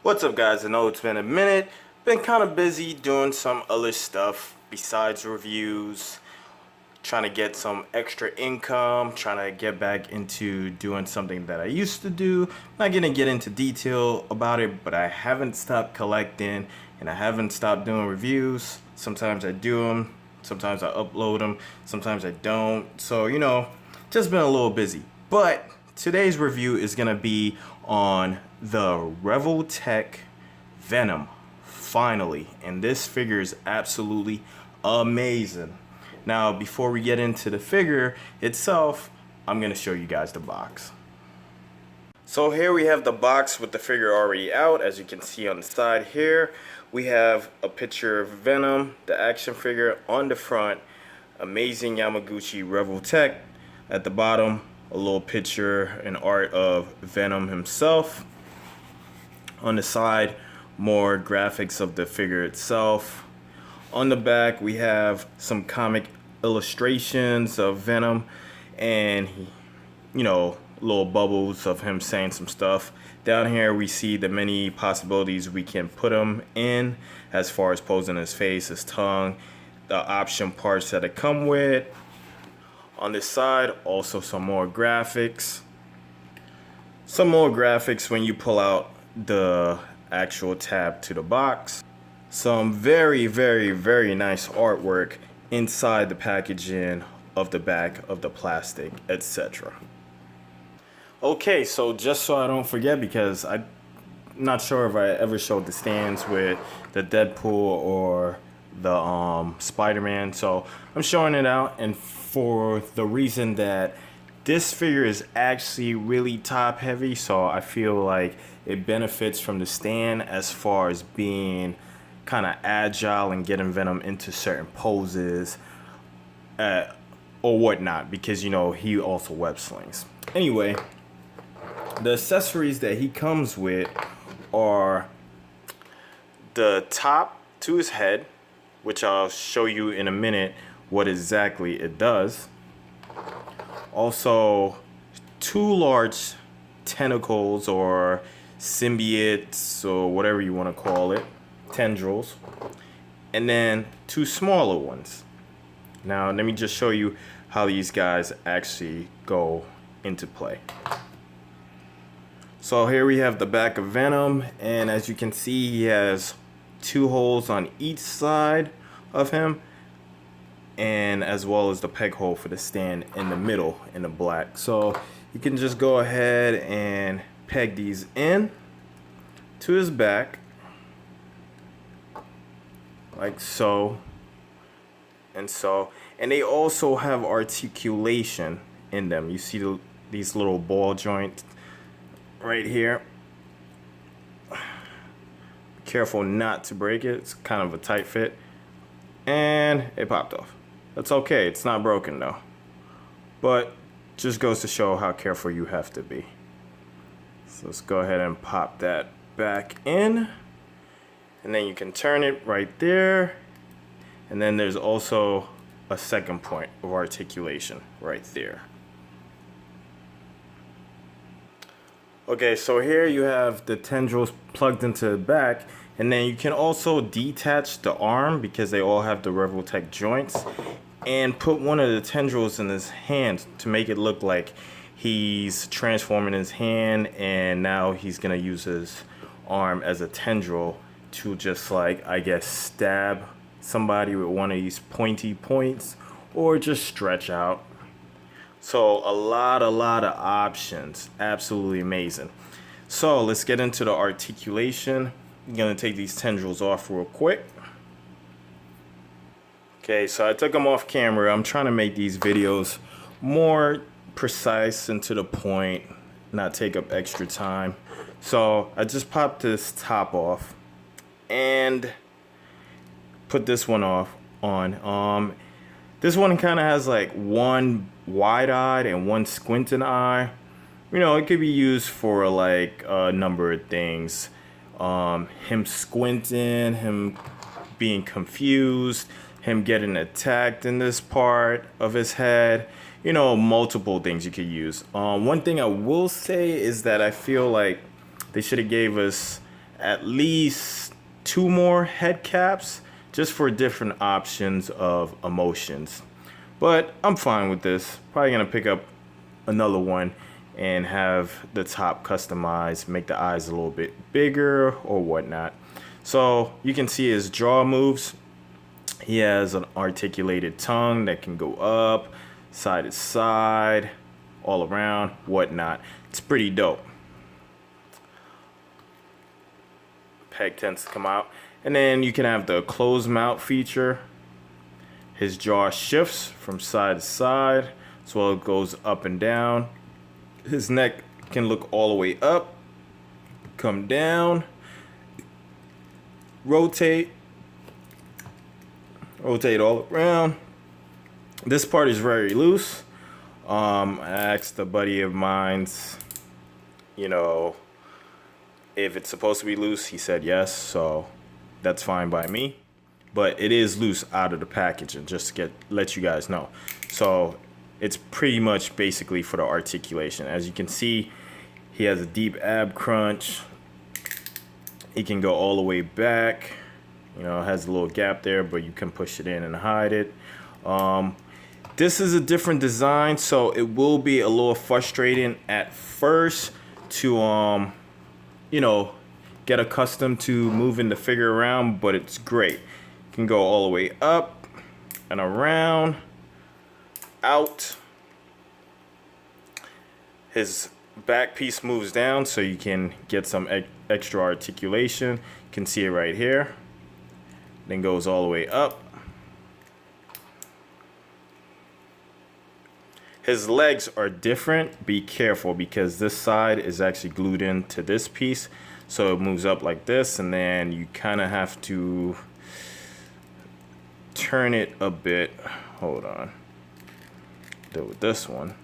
What's up, guys? I know it's been a minute. Been kind of busy doing some other stuff besides reviews, trying to get some extra income, trying to get back into doing something that I used to do. Not gonna get into detail about it, but I haven't stopped collecting and I haven't stopped doing reviews. Sometimes I do them, sometimes I upload them, sometimes I don't. So, just been a little busy. But today's review is gonna be on the revoltech Venom, finally, and this figure is absolutely amazing. Now, before we get into the figure itself, I'm gonna show you guys the box. So here we have the box with the figure already out. As you can see on the side here, we have a picture of Venom, the action figure on the front, amazing Yamaguchi revoltech. At the bottom, a little picture and art of Venom himself. On the side, more graphics of the figure itself. On the back, we have some comic illustrations of Venom and, little bubbles of him saying some stuff. Down here, we see the many possibilities we can put him in as far as posing his face, his tongue, the option parts that it come with. On this side, also some more graphics. Some more graphics when you pull out the actual tab to the box. Some very, very, very nice artwork inside the packaging of the back of the plastic, etc. Okay, so just so I don't forget, because I'm not sure if I ever showed the stands with the Deadpool or the Spider-Man, so I'm showing it out, and for the reason that this figure is actually really top heavy, so I feel like it benefits from the stand as far as being kind of agile and getting Venom into certain poses or whatnot, because he also web slings. Anyway, the accessories that he comes with are the top to his head, which I'll show you in a minute what exactly it does. Also, two large tentacles or symbiotes or whatever you want to call it, tendrils, and then two smaller ones. Now, let me just show you how these guys actually go into play. So here we have the back of Venom, and as you can see, he has two holes on each side of him, and as well as the peg hole for the stand in the middle in the black. So you can just go ahead and peg these in to his back like so and so, and they also have articulation in them. You see these little ball joints right here. Be careful not to break it. It's kind of a tight fit, and it popped off. That's okay, it's not broken though, but just goes to show how careful you have to be. So let's go ahead and pop that back in, and then you can turn it right there, and then there's also a second point of articulation right there. Okay, so here you have the tendrils plugged into the back, and then you can also detach the arm, because they all have the revoltech joints, and put one of the tendrils in his hand to make it look like he's transforming his hand, and now he's gonna use his arm as a tendril to just, like, I guess, stab somebody with one of these pointy points, or just stretch out. So a lot of options. Absolutely amazing. So let's get into the articulation. I'm gonna take these tendrils off real quick. Okay, so I took them off camera. I'm trying to make these videos more precise and to the point, not take up extra time. So I just popped this top off and put this one on. This one kind of has like one wide-eyed and one squinting eye. It could be used for like a number of things. Him squinting, him being confused, him getting attacked in this part of his head. Multiple things you could use. One thing I will say is that I feel like they should have gave us at least 2 more head caps just for different options of emotions. But I'm fine with this. Probably gonna pick up another one and have the top customized, make the eyes a little bit bigger or whatnot. So you can see his jaw moves. He has an articulated tongue that can go up, side to side, all around, whatnot. It's pretty dope. Peg tends to come out. And then you can have the closed mouth feature. His jaw shifts from side to side, so it goes up and down. His neck can look all the way up, come down, rotate all around. This part is very loose. I asked a buddy of mine's, you know, if it's supposed to be loose. He said yes, so that's fine by me. But it is loose out of the packaging, just to let you guys know. So it's pretty much basically for the articulation. As you can see, he has a deep ab crunch. He can go all the way back. You know, it has a little gap there, but you can push it in and hide it. This is a different design, so it will be a little frustrating at first to, you know, get accustomed to moving the figure around, but it's great. You can go all the way up and around, out. His back piece moves down so you can get some extra articulation. You can see it right here. Then goes all the way up. His legs are different. Be careful because this side is actually glued into this piece. So it moves up like this, and then you kind of have to turn it a bit. Hold on. Do it with this one.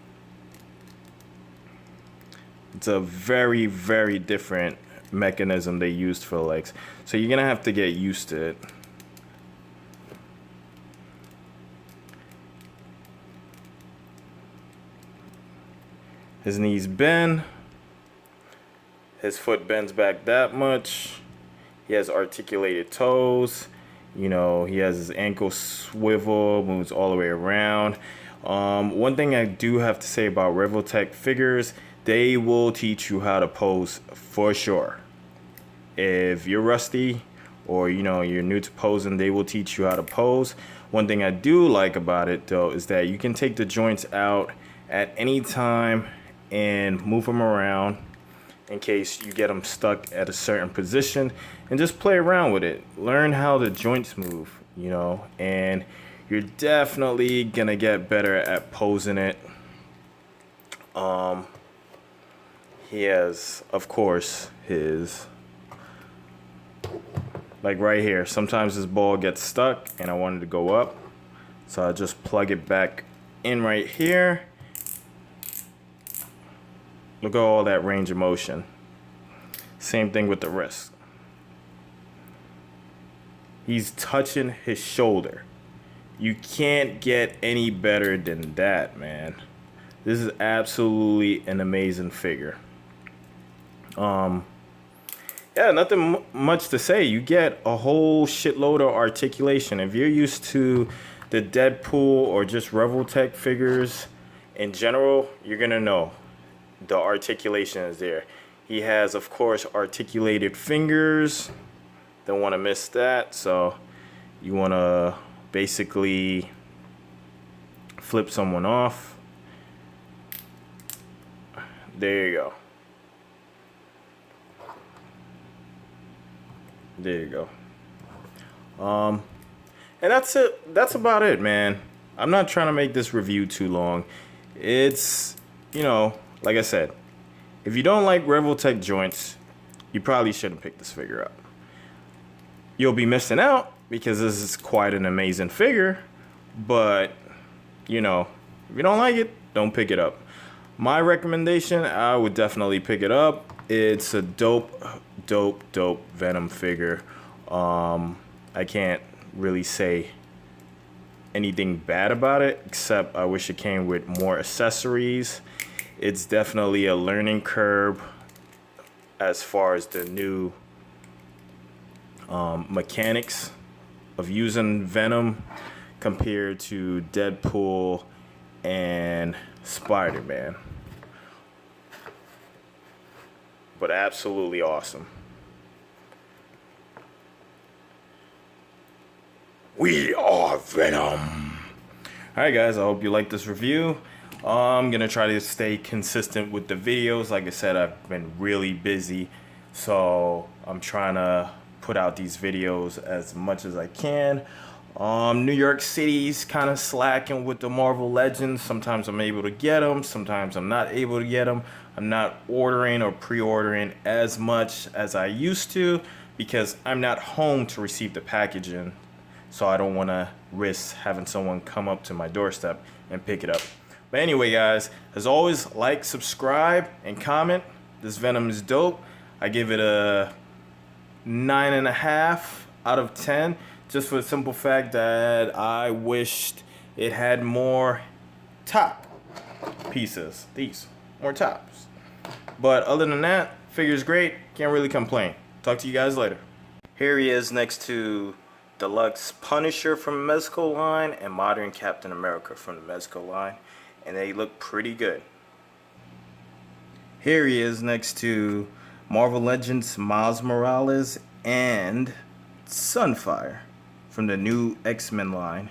It's a very, very different mechanism they used for the legs. So you're gonna have to get used to it. His knees bend. His foot bends back that much. He has articulated toes. You know, he has his ankle swivel, moves all the way around. One thing I do have to say about revoltech figures, they will teach you how to pose for sure. If you're rusty or, you know, you're new to posing, they will teach you how to pose. One thing I do like about it, though, is that you can take the joints out at any time and move them around in case you get them stuck at a certain position, and just play around with it. Learn how the joints move, you know, and you're definitely gonna get better at posing it. He has, of course, his, like right here, sometimes this ball gets stuck and I wanted to go up, so I just plug it back in right here. Look at all that range of motion. Same thing with the wrist. He's touching his shoulder. You can't get any better than that, man. This is absolutely an amazing figure. Yeah, nothing much to say. You get a whole shitload of articulation. If you're used to the Deadpool or just revoltech figures in general, you're gonna know the articulation is there. He has, of course, articulated fingers. Don't want to miss that. So you want to basically flip someone off. There you go. There you go. And that's it. That's about it, man. I'm not trying to make this review too long. It's, you know, like I said, if you don't like revoltech joints, you probably shouldn't pick this figure up. You'll be missing out because this is quite an amazing figure, but, you know, if you don't like it, don't pick it up. My recommendation, I would definitely pick it up. It's a dope Venom figure. I can't really say anything bad about it, except I wish it came with more accessories. It's definitely a learning curve as far as the new mechanics of using Venom compared to Deadpool and Spider-Man. But absolutely awesome. We are Venom. Alright guys, I hope you like this review. I'm gonna try to stay consistent with the videos. Like I said, I've been really busy, so I'm trying to put out these videos as much as I can. New York City's kind of slacking with the Marvel Legends. Sometimes I'm able to get them, sometimes I'm not able to get them. I'm not ordering or pre-ordering as much as I used to because I'm not home to receive the packaging. So I don't want to risk having someone come up to my doorstep and pick it up. But anyway, guys, as always, like, subscribe, and comment. This Venom is dope. I give it a 9.5 out of 10, just for the simple fact that I wished it had more top pieces. These, more tops. But other than that, figure's great. Can't really complain. Talk to you guys later. Here he is next to Deluxe Punisher from the Mezco line and Modern Captain America from the Mezco line, and they look pretty good. Here he is next to Marvel Legends Miles Morales and Sunfire from the new X-Men line.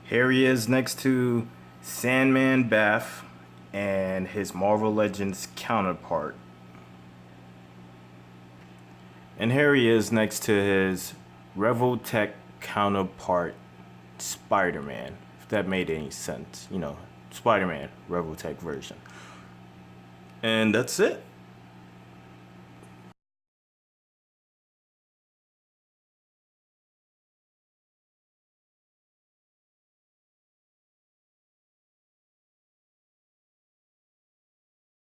Here he is next to Sandman Bath and his Marvel Legends counterpart. And here he is next to his revoltech counterpart, Spider-Man. If that made any sense, you know, Spider-Man revoltech version. And that's it.